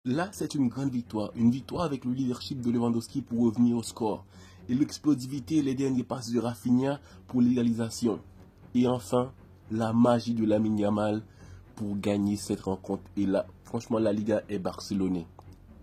Là, c'est une grande victoire. Une victoire avec le leadership de Lewandowski pour revenir au score. Et l'explosivité et les derniers passes de Rafinha pour l'égalisation. Et enfin, la magie de Lamine Yamal pour gagner cette rencontre. Et là, franchement, la Liga est barcelonée.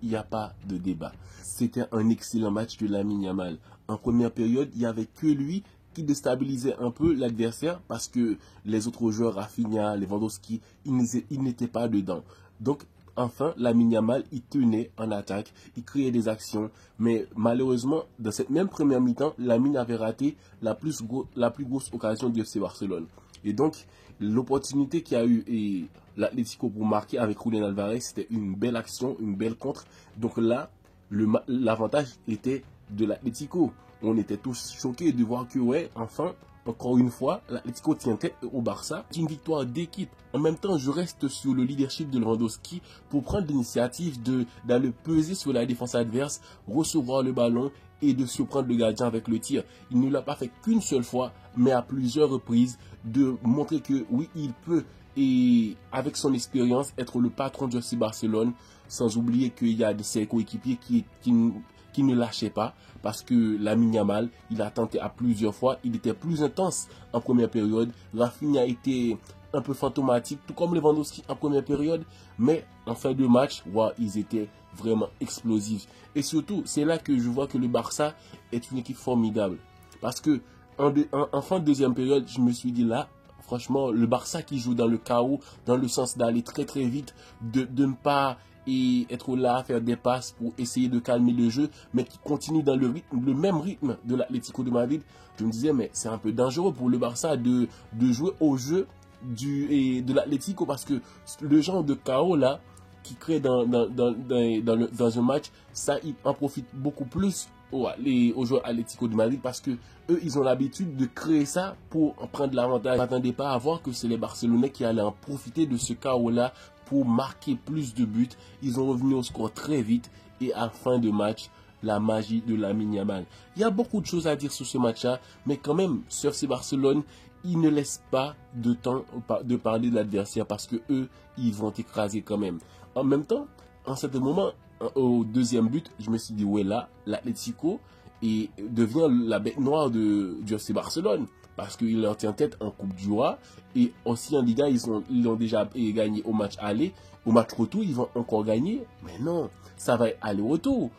Il n'y a pas de débat. C'était un excellent match de Lamine Yamal. En première période, il n'y avait que lui qui déstabilisait un peu l'adversaire parce que les autres joueurs, Rafinha, Lewandowski, ils n'étaient pas dedans. Donc, enfin, Lamine Yamal, il tenait en attaque, il créait des actions. Mais malheureusement, dans cette même première mi-temps, Lamine avait raté la plus grosse occasion du FC Barcelone. Et donc, l'opportunité qu'il y a eu l'Atlético pour marquer avec Julián Alvarez, c'était une belle action, une belle contre. Donc là, l'avantage était de l'Atlético. On était tous choqués de voir que, ouais, enfin, encore une fois, l'Atlético tient tête au Barça. C'est une victoire d'équipe. En même temps, je reste sur le leadership de Lewandowski pour prendre l'initiative d'aller peser sur la défense adverse, recevoir le ballon et de surprendre le gardien avec le tir. Il ne l'a pas fait qu'une seule fois, mais à plusieurs reprises, de montrer que oui, il peut, et avec son expérience, être le patron du FC Barcelone, sans oublier qu'il y a ses coéquipiers qui ne lâchaient pas, parce que Lamine Yamal, il a tenté à plusieurs fois, il était plus intense en première période. Rafinha était un peu fantomatique, tout comme Lewandowski en première période, mais en fin de match, wow, ils étaient vraiment explosifs. Et surtout, c'est là que je vois que le Barça est une équipe formidable. Parce que en fin de deuxième période, je me suis dit là, franchement, le Barça qui joue dans le chaos, dans le sens d'aller très très vite, de ne pas être là à faire des passes pour essayer de calmer le jeu, mais qui continue dans le même rythme de l'Atlético de Madrid. Je me disais, mais c'est un peu dangereux pour le Barça de jouer au jeu de l'Atlético, parce que le genre de chaos là qui crée dans un match, ça, il en profite beaucoup plus aux joueurs Atlético de Madrid, parce que eux, ils ont l'habitude de créer ça pour en prendre l'avantage. Je ne m'attendais pas à voir que c'est les Barcelonais qui allaient en profiter de ce chaos-là pour marquer plus de buts. Ils ont revenu au score très vite et à fin de match, la magie de Lamine Yamal. Il y a beaucoup de choses à dire sur ce match-là, mais quand même, sur FC Barcelone, ils ne laissent pas de temps de parler de l'adversaire, parce que eux, ils vont écraser quand même. En même temps, en certain moment, au deuxième but, je me suis dit, ouais, là, l'Atlético devient la bête noire du FC Barcelone, parce qu'il leur tient tête en Coupe du Roi, et aussi en Liga, ils ont déjà gagné au match aller. Au match retour, ils vont encore gagner, mais non, ça va être aller-retour.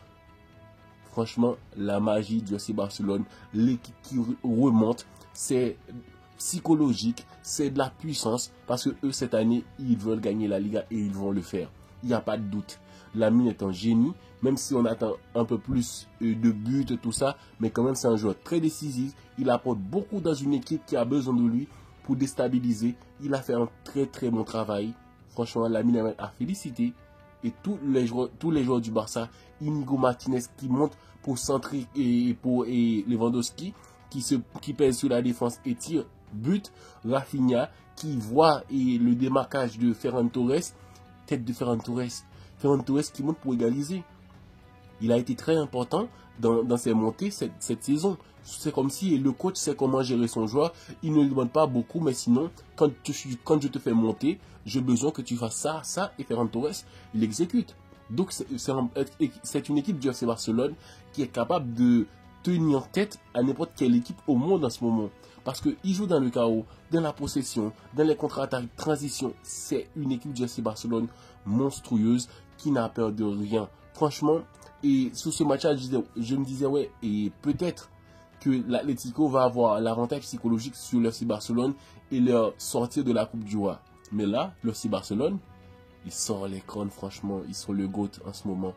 Franchement, la magie du FC Barcelone, l'équipe qui remonte, c'est psychologique, c'est de la puissance, parce que eux, cette année, ils veulent gagner la Liga et ils vont le faire. Il n'y a pas de doute. Lamine est un génie, même si on attend un peu plus de buts, tout ça, mais quand même c'est un joueur très décisif. Il apporte beaucoup dans une équipe qui a besoin de lui pour déstabiliser. Il a fait un très très bon travail. Franchement, Lamine a félicité. Et tous les joueurs du Barça, Inigo Martinez qui monte pour centrer et Lewandowski qui pèse sur la défense et tire but. Rafinha qui voit le démarquage de Ferran Torres, tête de Ferran Torres qui monte pour égaliser. Il a été très important dans ses montées cette saison. C'est comme si le coach sait comment gérer son joueur. Il ne lui demande pas beaucoup, mais sinon, quand je te fais monter, j'ai besoin que tu fasses ça, et Ferran Torres, il exécute. Donc, c'est une équipe du FC Barcelone qui est capable de tenir en tête à n'importe quelle équipe au monde en ce moment. Parce qu'ils jouent dans le chaos, dans la possession, dans les contre-attaques, transition. C'est une équipe du FC Barcelone monstrueuse qui n'a peur de rien. Franchement, et sur ce match-là, je me disais, ouais, et peut-être que l'Atlético va avoir l'avantage psychologique sur le FC Barcelone et leur sortir de la Coupe du Roi. Mais là, le FC Barcelone, ils sortent les crânes, franchement, ils sont le GOAT en ce moment.